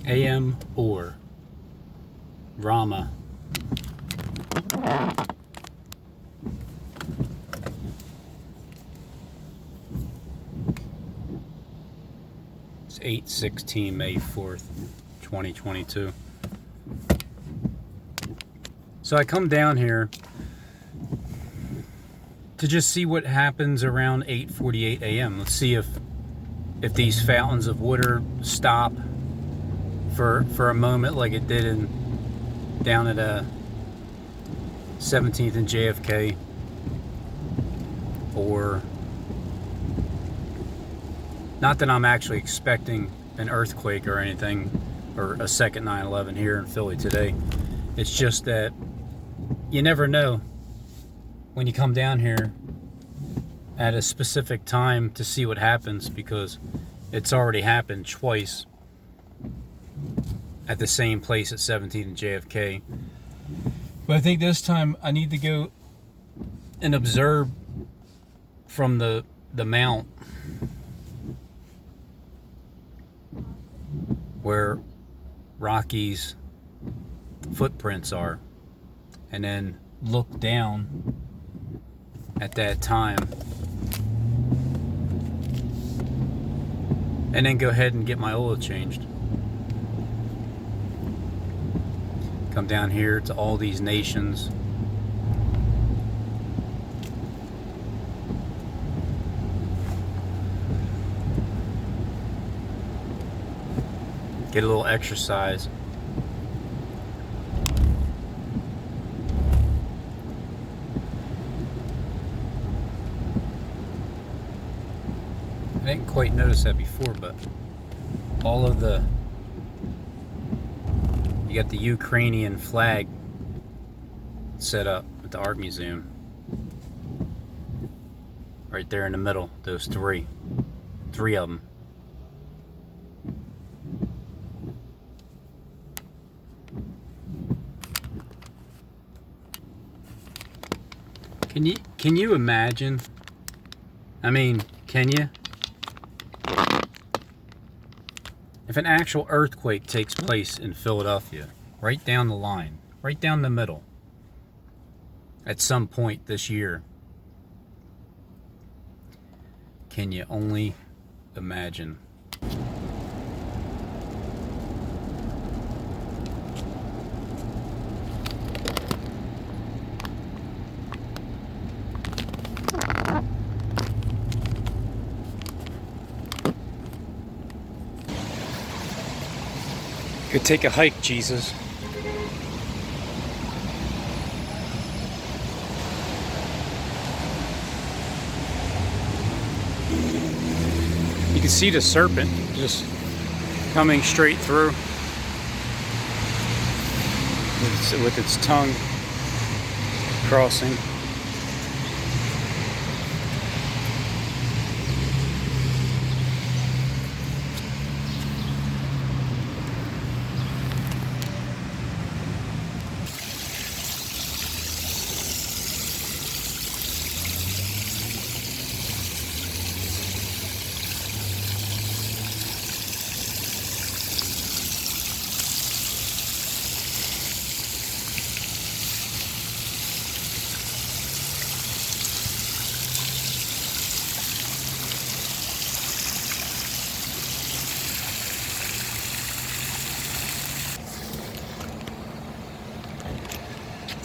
AM or Rama. It's 8/16, May 4th, 2022. So I come down here to just see what happens around 8:48 a.m. Let's see if these fountains of water stop for a moment like it did down at 17th and JFK, or not that I'm actually expecting an earthquake or anything, or a second 9/11 here in Philly today. It's just that you never know when you come down here at a specific time to see what happens, because it's already happened twice at the same place at 17th and JFK. But I think this time I need to go and observe from the mount where Rocky's footprints are, and then look down at that time, and then go ahead and get my oil changed. Come down here to all these nations. Get a little exercise. I didn't quite notice that before, but all of you got the Ukrainian flag set up at the Art Museum. Right there in the middle, those three of them. Can you imagine? I mean, can you? If an actual earthquake takes place in Philadelphia, right down the line, right down the middle, at some point this year, can you only imagine? Could take a hike, Jesus. You can see the serpent just coming straight through with its tongue crossing.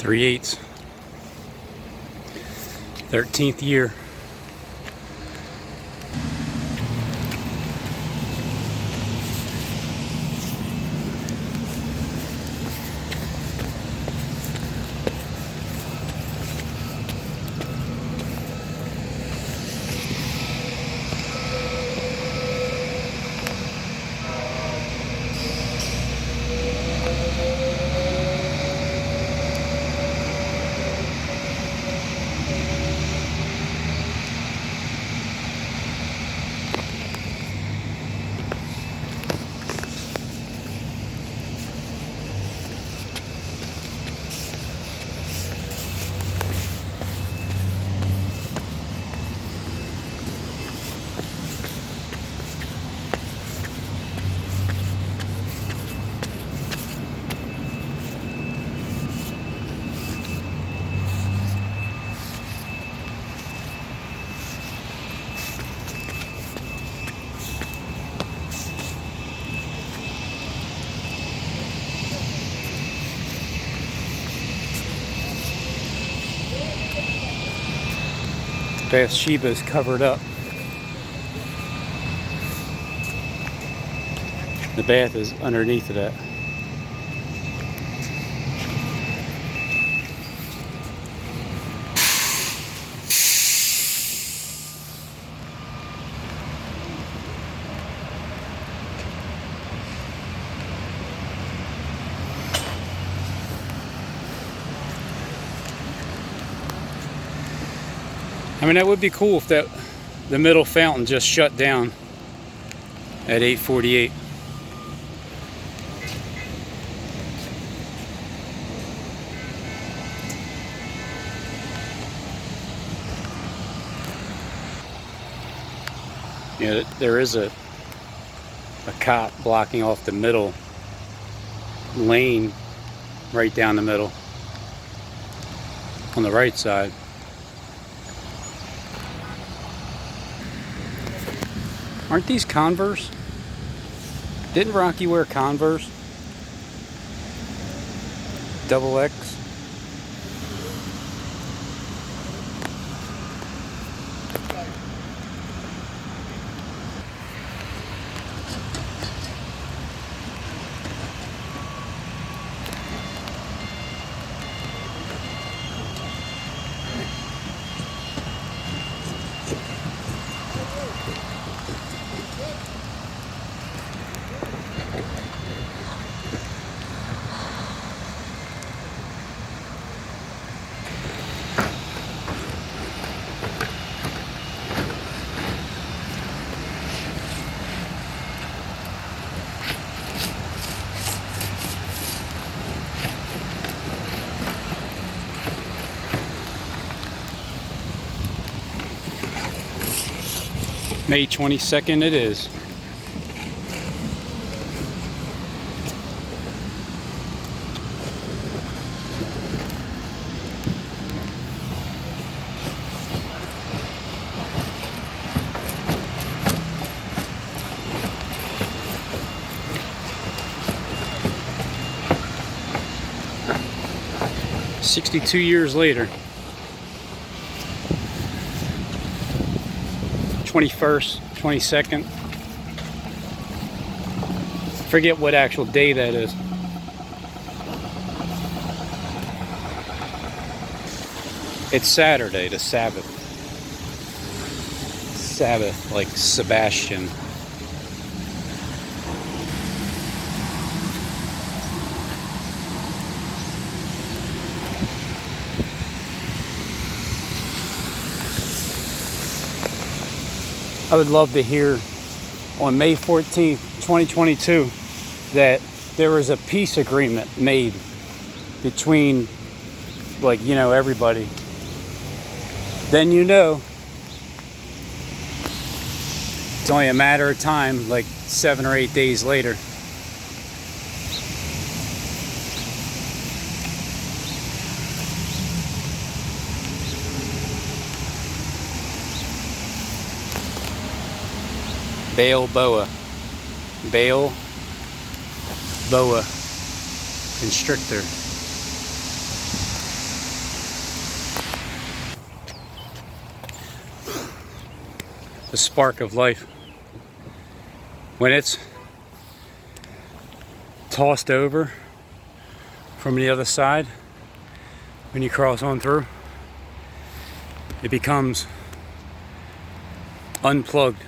Three-eighths. 13th year. Bathsheba is covered up. The bath is underneath of that. I mean, that would be cool if the middle fountain just shut down at 8:48. Yeah, there is a cop blocking off the middle lane, right down the middle on the right side. Aren't these Converse? Didn't Rocky wear Converse? Double X? May 22nd it is. "62 years later, 21st, 22nd, forget what actual day that is. It's Saturday, the Sabbath. Sabbath, like Sebastian. I would love to hear on May 14th, 2022, that there was a peace agreement made between, like, you know, everybody. Then you know it's only a matter of time, like 7 or 8 days later. Bale boa constrictor. The spark of life. When it's tossed over from the other side, when you cross on through, it becomes unplugged,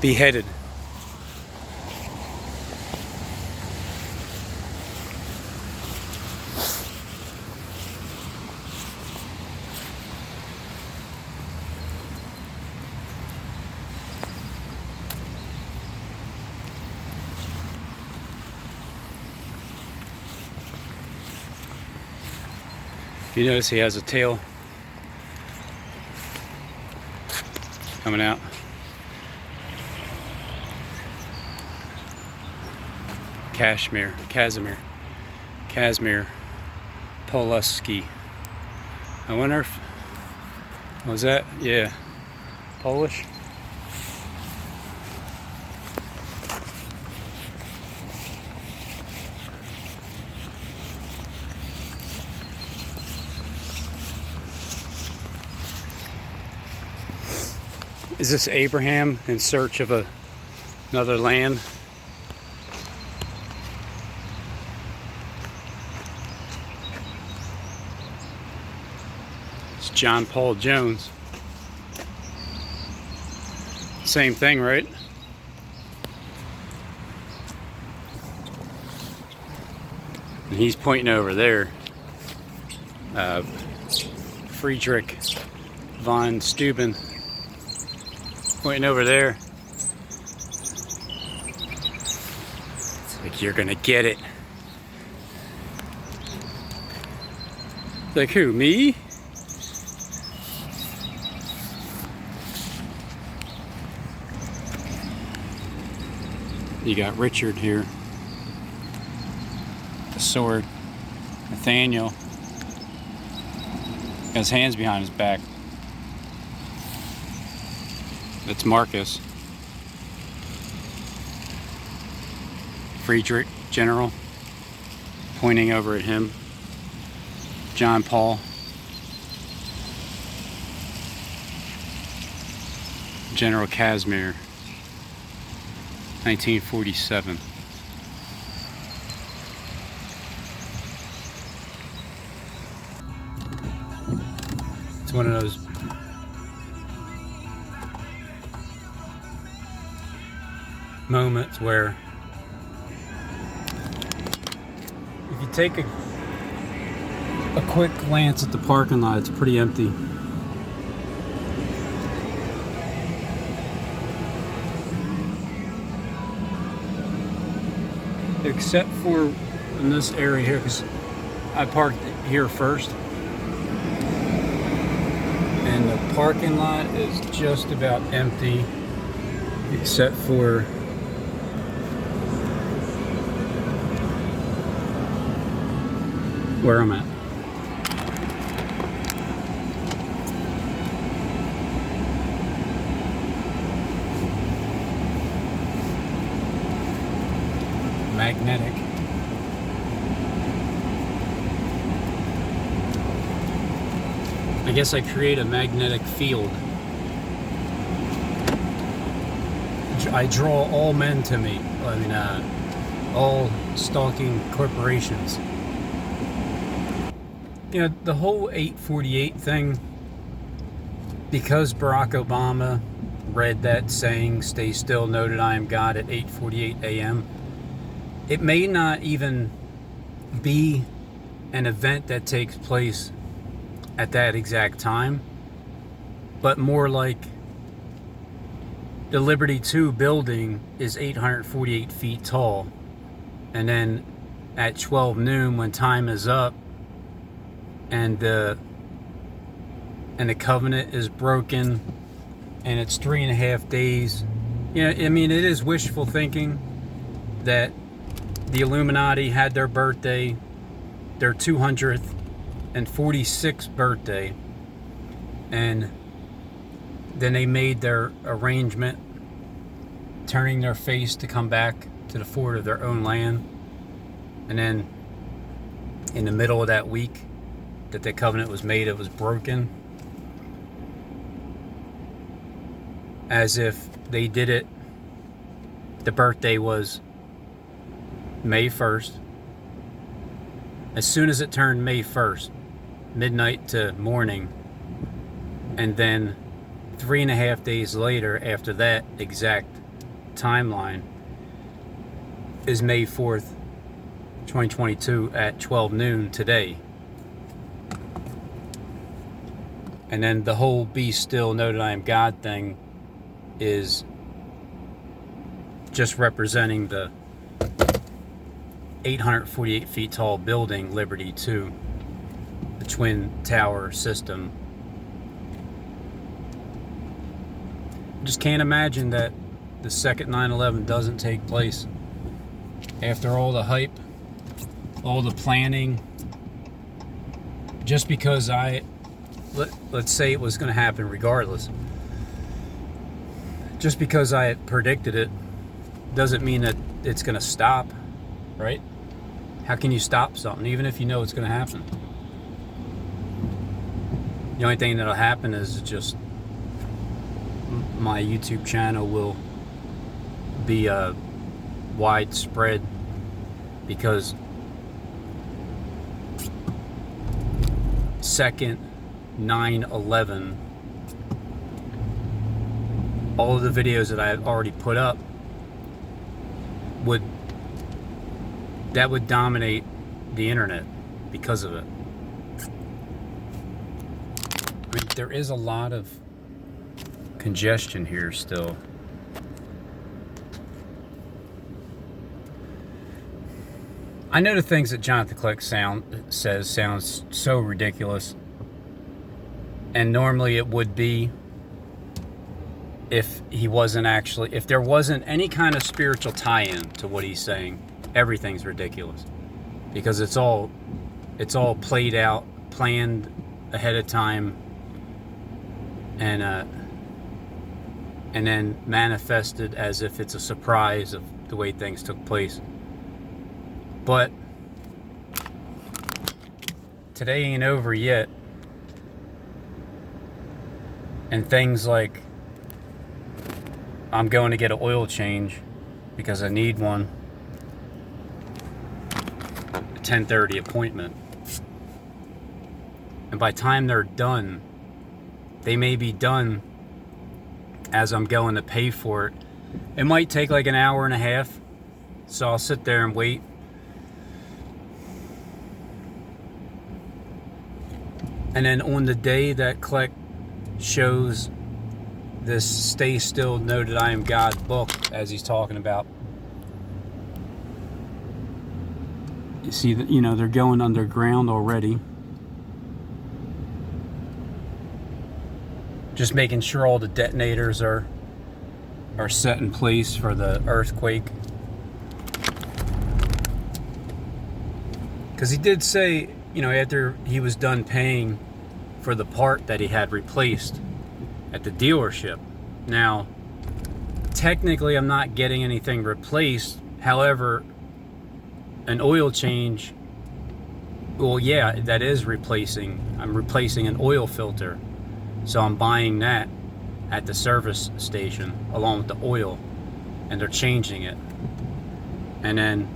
beheaded. You notice he has a tail coming out. Casimir Poluski. I wonder if, was that? Yeah, Polish. Is this Abraham in search of another land? It's John Paul Jones. Same thing, right? And he's pointing over there. Friedrich von Steuben pointing over there. It's like, you're gonna get it. Like who, me? You got Richard here. The sword. Nathaniel. Got his hands behind his back. That's Marcus. Friedrich, general, pointing over at him. John Paul. General Casimir. 1947. It's one of those moments where if you take a quick glance at the parking lot, it's pretty empty. Except for in this area here, because I parked here first. And the parking lot is just about empty, except for where I'm at. Magnetic. I guess I create a magnetic field. I draw all men to me. I mean, all stalking corporations. You know, the whole 848 thing, because Barack Obama read that saying, "Stay still, know that I am God," at 8:48 a.m., it may not even be an event that takes place at that exact time, but more like the Liberty 2 building is 848 feet tall, and then at 12 noon when time is up and the covenant is broken and it's 3.5 days, you know, I mean, it is wishful thinking that the Illuminati had their birthday, their 246th birthday, and then they made their arrangement, turning their face to come back to the fort of their own land. And then in the middle of that week that the covenant was made, it was broken. As if they did it, the birthday was May 1st. As soon as it turned May 1st, midnight to morning, and then 3.5 days later, after that exact timeline, is May 4th, 2022 at 12 noon today. And then the whole "be still, know that I am God" thing is just representing the 848 feet tall building, Liberty 2, the twin tower system. I just can't imagine that the second 9/11 doesn't take place. After all the hype, all the planning, just because let's say it was going to happen regardless. Just because I predicted it doesn't mean that it's going to stop, right? How can you stop something, even if you know it's going to happen? The only thing that'll happen is just my YouTube channel will be widespread, because second 9/11, all of the videos that I have already put up would dominate the internet because of it. I mean, there is a lot of congestion here still. I know the things that Jonathan Click says sounds so ridiculous, and normally it would be if there wasn't any kind of spiritual tie-in to what he's saying. Everything's ridiculous, because it's all played out, planned ahead of time, and then manifested as if it's a surprise of the way things took place. But today ain't over yet, and things like I'm going to get an oil change because I need one, a 10:30 appointment, and by the time they're done, they may be done as I'm going to pay for it. It might take like an hour and a half, so I'll sit there and wait. And then on the day that Kleck shows this "Stay Still, Know That I Am God" book, as he's talking about, you see that, they're going underground already. Just making sure all the detonators are set in place for the earthquake. Because he did say, after he was done paying for the part that he had replaced at the dealership. Now, technically I'm not getting anything replaced. However, an oil change, well, yeah, that is replacing. I'm replacing an oil filter. So I'm buying that at the service station along with the oil, and they're changing it. And then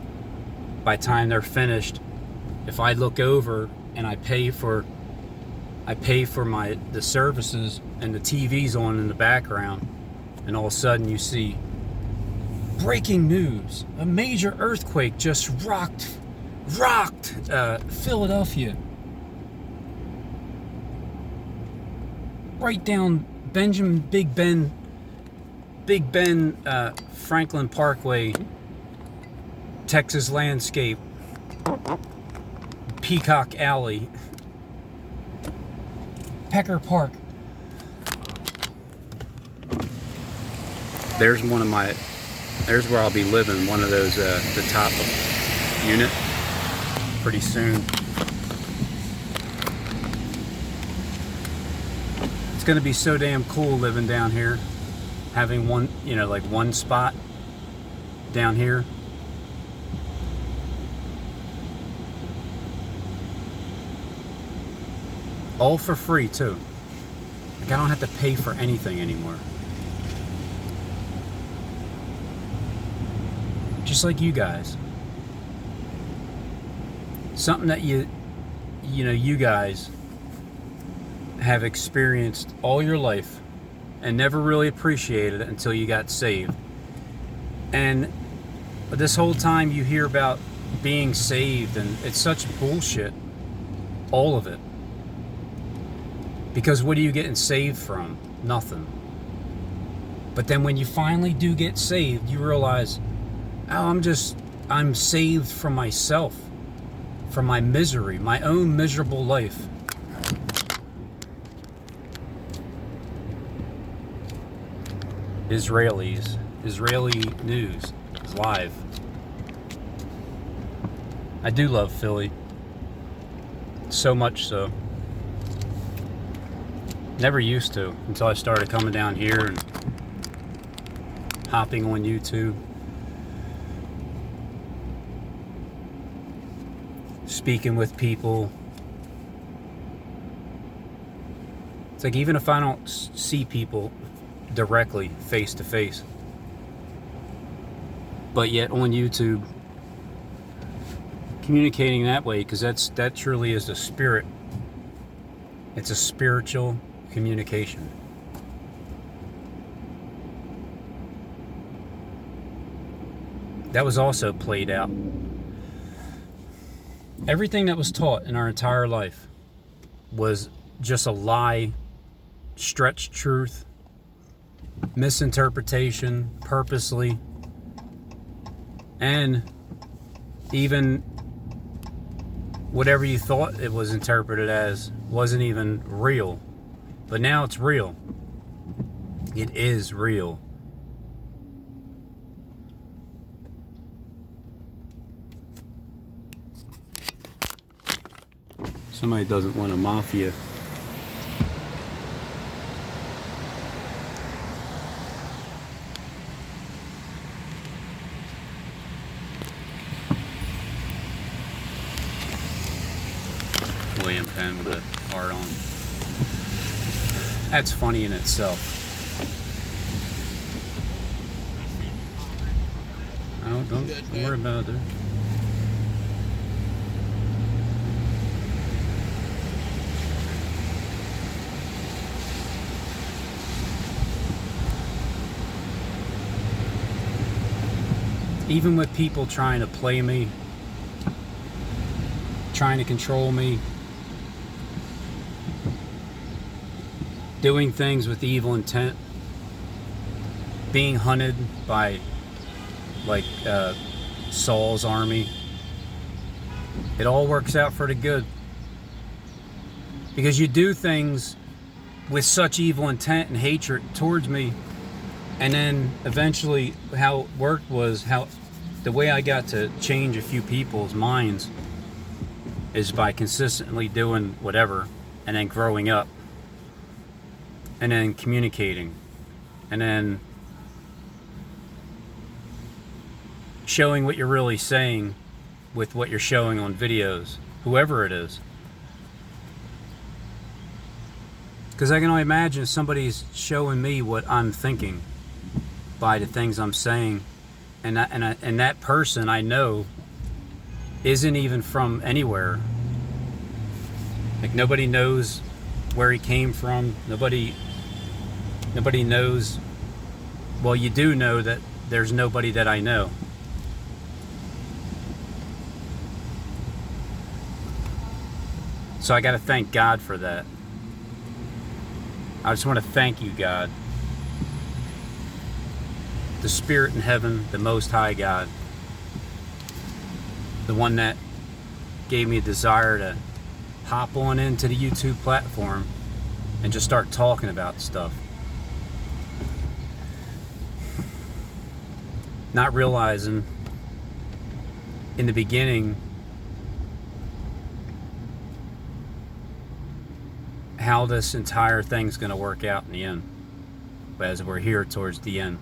by the time they're finished, if I look over and I pay for the services, and the TV's on in the background, and all of a sudden you see breaking news: a major earthquake just rocked Philadelphia. Right down Big BenFrank Parkway, Texas landscape, Peacock Alley, Pecker Park. There's where I'll be living, one of those, the top unit, pretty soon. It's gonna be so damn cool living down here, having one, like one spot down here. All for free too. Like, I don't have to pay for anything anymore. Just like you guys. Something that you guys have experienced all your life and never really appreciated it until you got saved. And this whole time you hear about being saved, and it's such bullshit, all of it. Because what are you getting saved from? Nothing. But then when you finally do get saved, you realize, oh, I'm saved from myself, from my misery, my own miserable life. Israeli news is live. I do love Philly. So much so. Never used to until I started coming down here and hopping on YouTube. Speaking with people. It's like, even if I don't see people directly, face to face. But yet on YouTube, communicating that way, because that truly is the spirit. It's a spiritual communication. That was also played out. Everything that was taught in our entire life was just a lie, stretched truth, misinterpretation, purposely, and even whatever you thought it was interpreted as wasn't even real. But now it's real. It is real. Somebody doesn't want a mafia. William Penn with a heart on. That's funny in itself. Oh, don't worry about it. Even with people trying to play me, trying to control me, doing things with evil intent, being hunted by like Saul's army, it all works out for the good. Because you do things with such evil intent and hatred towards me, and then eventually how it worked was, how the way I got to change a few people's minds is by consistently doing whatever, and then growing up, and then communicating, and then showing what you're really saying with what you're showing on videos, whoever it is. Because I can only imagine if somebody's showing me what I'm thinking by the things I'm saying, and that person I know isn't even from anywhere. Like, nobody knows where he came from. Nobody knows. Well, you do know that there's nobody that I know. So I got to thank God for that. I just want to thank you, God. The Spirit in heaven, the Most High God. The one that gave me a desire to hop on into the YouTube platform and just start talking about stuff. Not realizing in the beginning how this entire thing's going to work out in the end, as we're here towards the end.